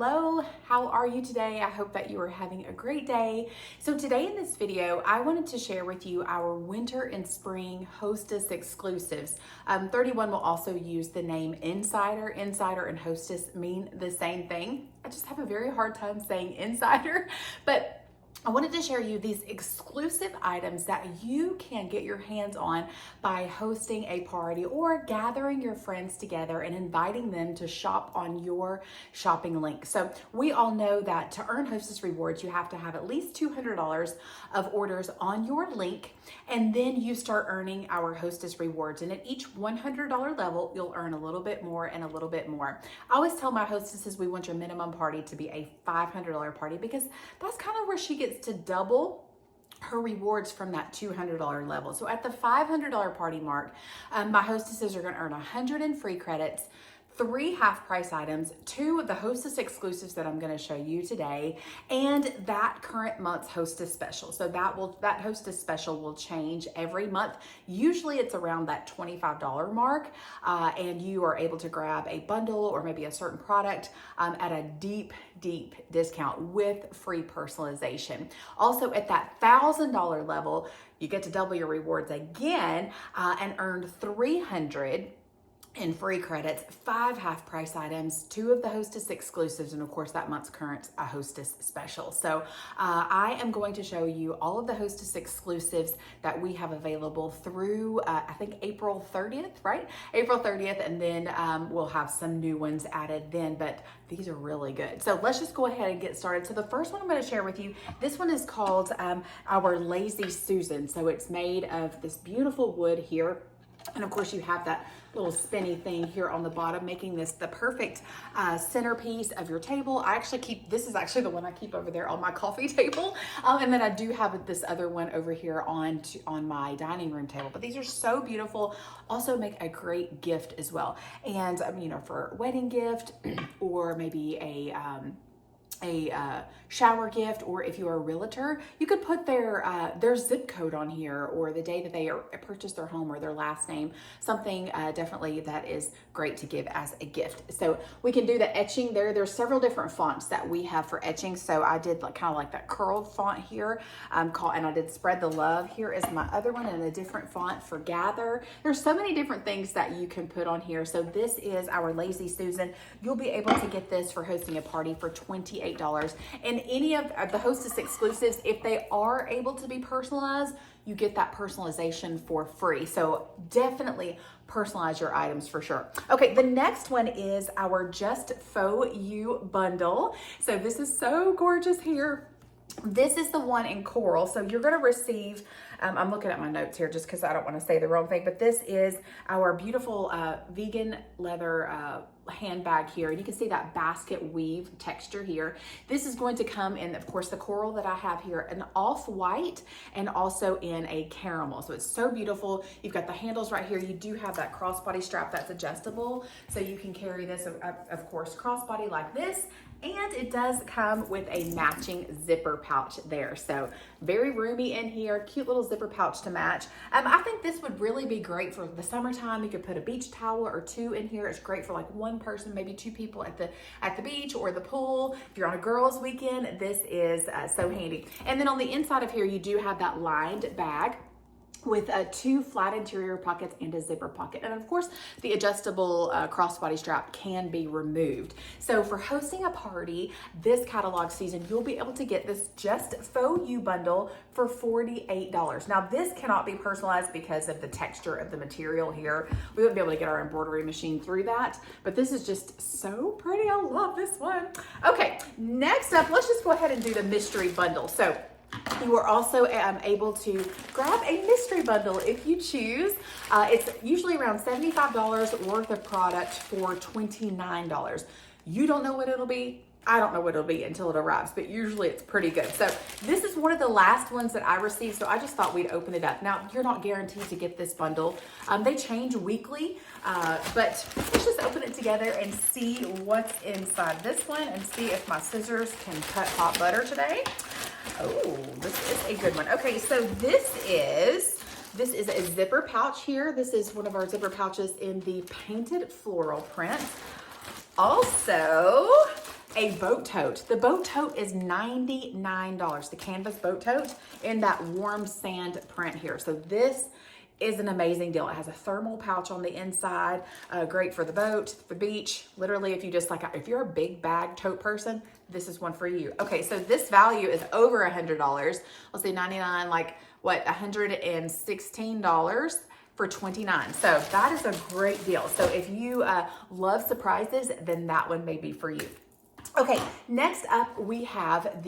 Hello, how are you today? I hope that you are having a great day. So today in this video, I wanted to share with you our winter and spring Hostess exclusives. 31 will also use the name Insider. Insider and Hostess mean the same thing. I just have a very hard time saying Insider, but I wanted to share you these exclusive items that you can get your hands on by hosting a party or gathering your friends together and inviting them to shop on your shopping link. So we all know that to earn Hostess rewards, you have to have at least $200 of orders on your link, and then you start earning our Hostess rewards. And at each $100 level, you'll earn a little bit more and a little bit more. I always tell my hostesses we want your minimum party to be a $500 party because that's kind of where she gets to double her rewards from that $200 level. So at the $500 party mark, my hostesses are going to earn 100 in free credits, 3 half-price items, 2 of the Hostess exclusives that I'm going to show you today, and that current month's Hostess special. So that Hostess special will change every month. Usually it's around that $25 mark, and you are able to grab a bundle or maybe a certain product at a deep discount with free personalization. Also at that $1,000 level, you get to double your rewards again and earn 300 in free credits, 5 half-price items, 2 of the Hostess exclusives, and of course that month's current Hostess special. So I am going to show you all of the Hostess exclusives that we have available through I think April 30th, right? April 30th, and then we'll have some new ones added then, but these are really good. So let's just go ahead and get started. So the first one I'm going to share with you, this one is called our Lazy Susan. So it's made of this beautiful wood here. And of course you have that little spinny thing here on the bottom, making this the perfect centerpiece of your table. I actually keep, this is actually the one I keep over there on my coffee table. And then I do have this other one over here on my dining room table. But these are so beautiful. Also make a great gift as well. And you know, for a wedding gift or maybe a shower gift, or if you're a realtor, you could put their zip code on here, or the day that they purchased their home, or their last name, something definitely that is great to give as a gift. So we can do the etching there. There's several different fonts that we have for etching. So I did kind of like that curled font here, and I did Spread the Love. Here is my other one in a different font for Gather. There's so many different things that you can put on here. So this is our Lazy Susan. You'll be able to get this for hosting a party for $28. And any of the Hostess exclusives, if they are able to be personalized, you get that personalization for free. So definitely personalize your items for sure. Okay, the next one is our Just Faux You bundle. So this is so gorgeous here. This is the one in coral. So you're going to receive, I'm looking at my notes here just because I don't want to say the wrong thing, but this is our beautiful vegan leather handbag here. And you can see that basket weave texture here. This is going to come in, of course, the coral that I have here, an off-white and also in a caramel. So it's so beautiful. You've got the handles right here. You do have that crossbody strap that's adjustable. So you can carry this, of course, crossbody like this. And it does come with a matching zipper pouch there. So very roomy in here, cute little zipper pouch to match. I think this would really be great for the summertime. You could put a beach towel or 2 in here. It's great for like 1 person, maybe 2 people at the beach or the pool. If you're on a girls' weekend, this is so handy. And then on the inside of here, you do have that lined bag with 2 flat interior pockets and a zipper pocket. And of course, the adjustable crossbody strap can be removed. So for hosting a party this catalog season, you'll be able to get this Just Faux You bundle for $48. Now this cannot be personalized because of the texture of the material here. We wouldn't be able to get our embroidery machine through that, but this is just so pretty. I love this one. Okay, next up, let's just go ahead and do the mystery bundle. So you are also able to grab a mystery bundle if you choose. It's usually around $75 worth of product for $29. You don't know what it'll be. I don't know what it'll be until it arrives, but usually it's pretty good. So this is one of the last ones that I received, so I just thought we'd open it up. Now, you're not guaranteed to get this bundle. They change weekly, but let's just open it together and see what's inside this one and see if my scissors can cut hot butter today. Oh, this is a good one. Okay, so this is a zipper pouch here. This is one of our zipper pouches in the painted floral print. Also, a boat tote. The boat tote is $99, the canvas boat tote in that warm sand print here. So this is an amazing deal. It has a thermal pouch on the inside, great for the boat, the beach. Literally, if you just like, if you're a big bag tote person, this is one for you. Okay, so this value is over $100. Let's see, 99, like what, $116 for $29. So that is a great deal. So if you love surprises, then that one may be for you. Okay, next up we have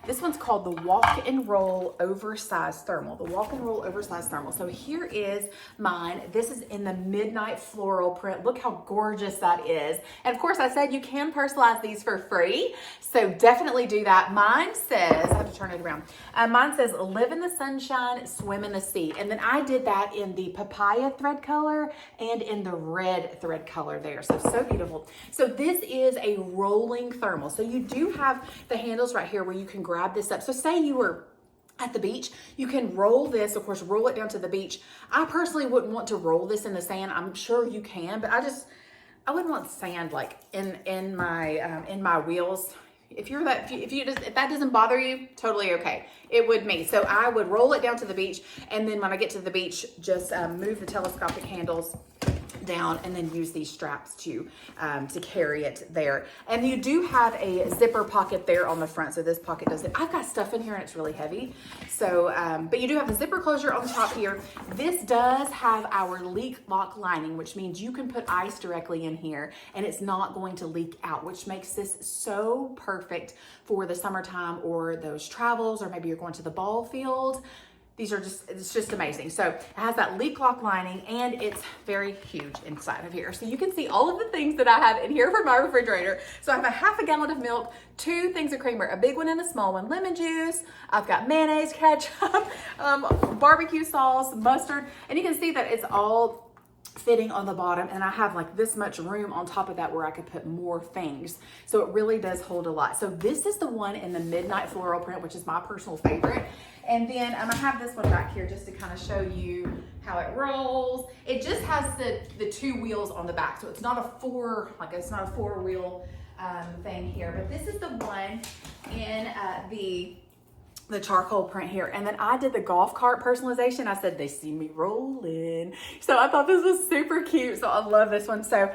this one's called the Walk and Roll Oversized Thermal. The Walk and Roll Oversized Thermal. So here is mine. This is in the Midnight Floral print. Look how gorgeous that is. And of course I said you can personalize these for free. So definitely do that. Mine says, I have to turn it around. Mine says, live in the sunshine, swim in the sea. And then I did that in the papaya thread color and in the red thread color there. So beautiful. So this is a rolling thermal. So you do have the handles right here where you can grab this up. So say you were at the beach, you can roll this, of course, roll it down to the beach. I personally wouldn't want to roll this in the sand. I'm sure you can, but I wouldn't want sand like in my wheels. If that doesn't bother you, totally okay. It would me. So I would roll it down to the beach, and then when I get to the beach, just move the telescopic handles down and then use these straps to carry it there. And you do have a zipper pocket there on the front, so this pocket doesn't. I've got stuff in here and it's really heavy. So, but you do have the zipper closure on the top here. This does have our leak lock lining, which means you can put ice directly in here and it's not going to leak out, which makes this so perfect for the summertime or those travels, or maybe you're going to the ball field. It's just amazing. So it has that leak lock lining and it's very huge inside of here. So you can see all of the things that I have in here for my refrigerator. So I have a half a gallon of milk, 2 things of creamer, a big one and a small one, lemon juice. I've got mayonnaise, ketchup, barbecue sauce, mustard, and you can see that it's all fitting on the bottom, and I have like this much room on top of that where I could put more things. So it really does hold a lot. So this is the one in the Midnight Floral print, which is my personal favorite. And then I have this one back here just to kind of show you how it rolls. It just has the 2 wheels on the back, so it's not a it's not a 4-wheel thing here. But this is the one in the charcoal print here. And then I did the golf cart personalization. I said, they see me rolling. So I thought this was super cute. So I love this one. So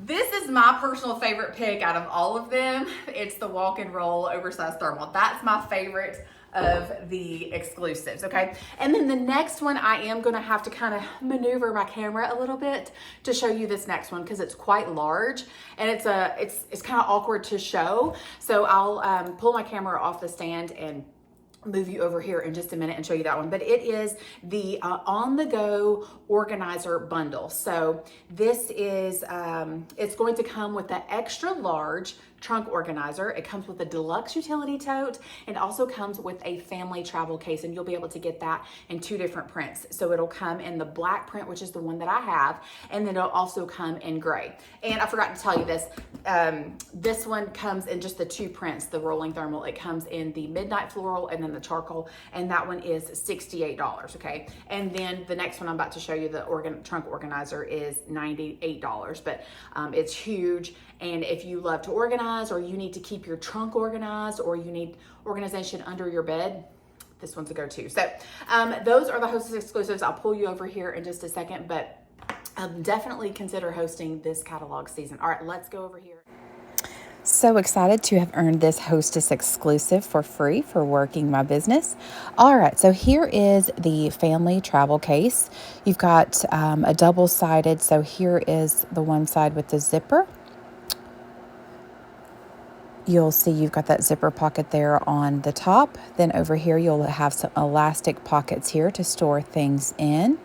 this is my personal favorite pick out of all of them. It's the Walk and Roll Oversized Thermal. That's my favorite of the exclusives, okay? And then the next one, I am gonna have to kind of maneuver my camera a little bit to show you this next one because it's quite large and it's kind of awkward to show. So I'll pull my camera off the stand and move you over here in just a minute and show you that one. But it is the on-the-go organizer bundle. So this is, it's going to come with the extra large trunk organizer. It comes with a deluxe utility tote and also comes with a family travel case, and you'll be able to get that in 2 different prints. So it'll come in the black print, which is the one that I have, and then it'll also come in gray. And I forgot to tell you this, this one comes in just the 2 prints, the rolling thermal. It comes in the Midnight Floral and then the charcoal, and that one is $68, okay? And then the next one I'm about to show you, the trunk organizer, is $98, but it's huge. And if you love to organize, or you need to keep your trunk organized, or you need organization under your bed, this one's a go-to. So those are the Hostess exclusives. I'll pull you over here in just a second, but definitely consider hosting this catalog season. All right, let's go over here. So excited to have earned this Hostess exclusive for free for working my business. All right, so here is the family travel case. You've got a double-sided, so here is the one side with the zipper. You'll see you've got that zipper pocket there on the top. Then over here, you'll have some elastic pockets here to store things in.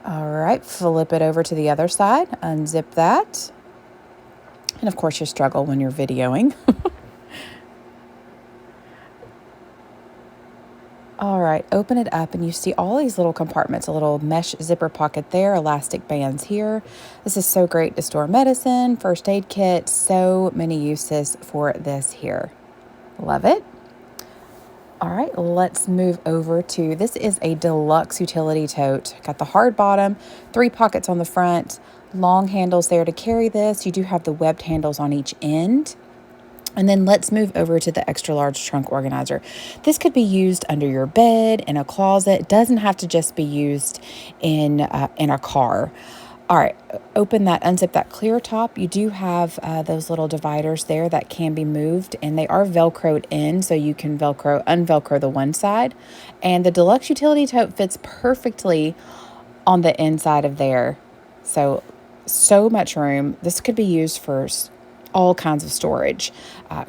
All right, flip it over to the other side, unzip that. And of course, you struggle when you're videoing. All right, open it up and you see all these little compartments, a little mesh zipper pocket there, elastic bands here. This is so great to store medicine, first aid kit, so many uses for this here. Love it. All right, let's move over to, this is a deluxe utility tote. Got the hard bottom, 3 pockets on the front, long handles there to carry this. You do have the webbed handles on each end. And then let's move over to the extra large trunk organizer. This could be used under your bed, in a closet. It doesn't have to just be used in a car. All right, unzip that clear top. You do have those little dividers there that can be moved, and they are Velcroed in, so you can unvelcro the one side. And the deluxe utility tote fits perfectly on the inside of there. So much room. This could be used for all kinds of storage,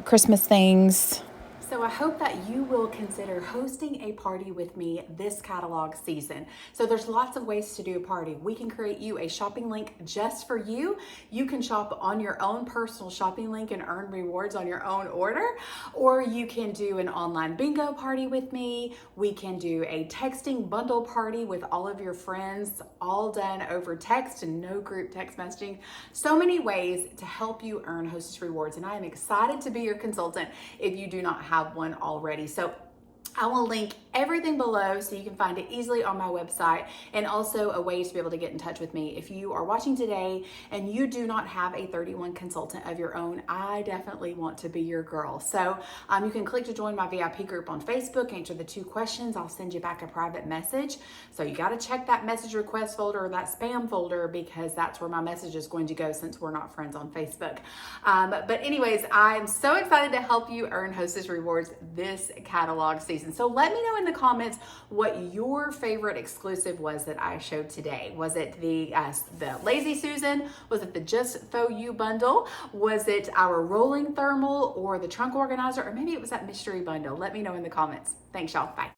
Christmas things. So I hope that you will consider hosting a party with me this catalog season. So there's lots of ways to do a party. We can create you a shopping link just for you. You can shop on your own personal shopping link and earn rewards on your own order, or you can do an online bingo party with me. We can do a texting bundle party with all of your friends, all done over text and no group text messaging. So many ways to help you earn Hostess rewards, and I am excited to be your consultant if you do not have one already. So I will link everything below so you can find it easily on my website, and also a way to be able to get in touch with me. If you are watching today and you do not have a 31 consultant of your own, I definitely want to be your girl. So you can click to join my VIP group on Facebook, answer the 2 questions. I'll send you back a private message. So you got to check that message request folder or that spam folder, because that's where my message is going to go since we're not friends on Facebook. But anyways, I'm so excited to help you earn Hostess rewards this catalog season. So let me know in the comments what your favorite exclusive was that I showed today. Was it the Lazy Susan? Was it the Just Faux You bundle? Was it our rolling thermal or the trunk organizer? Or maybe it was that mystery bundle? Let me know in the comments. Thanks, y'all. Bye.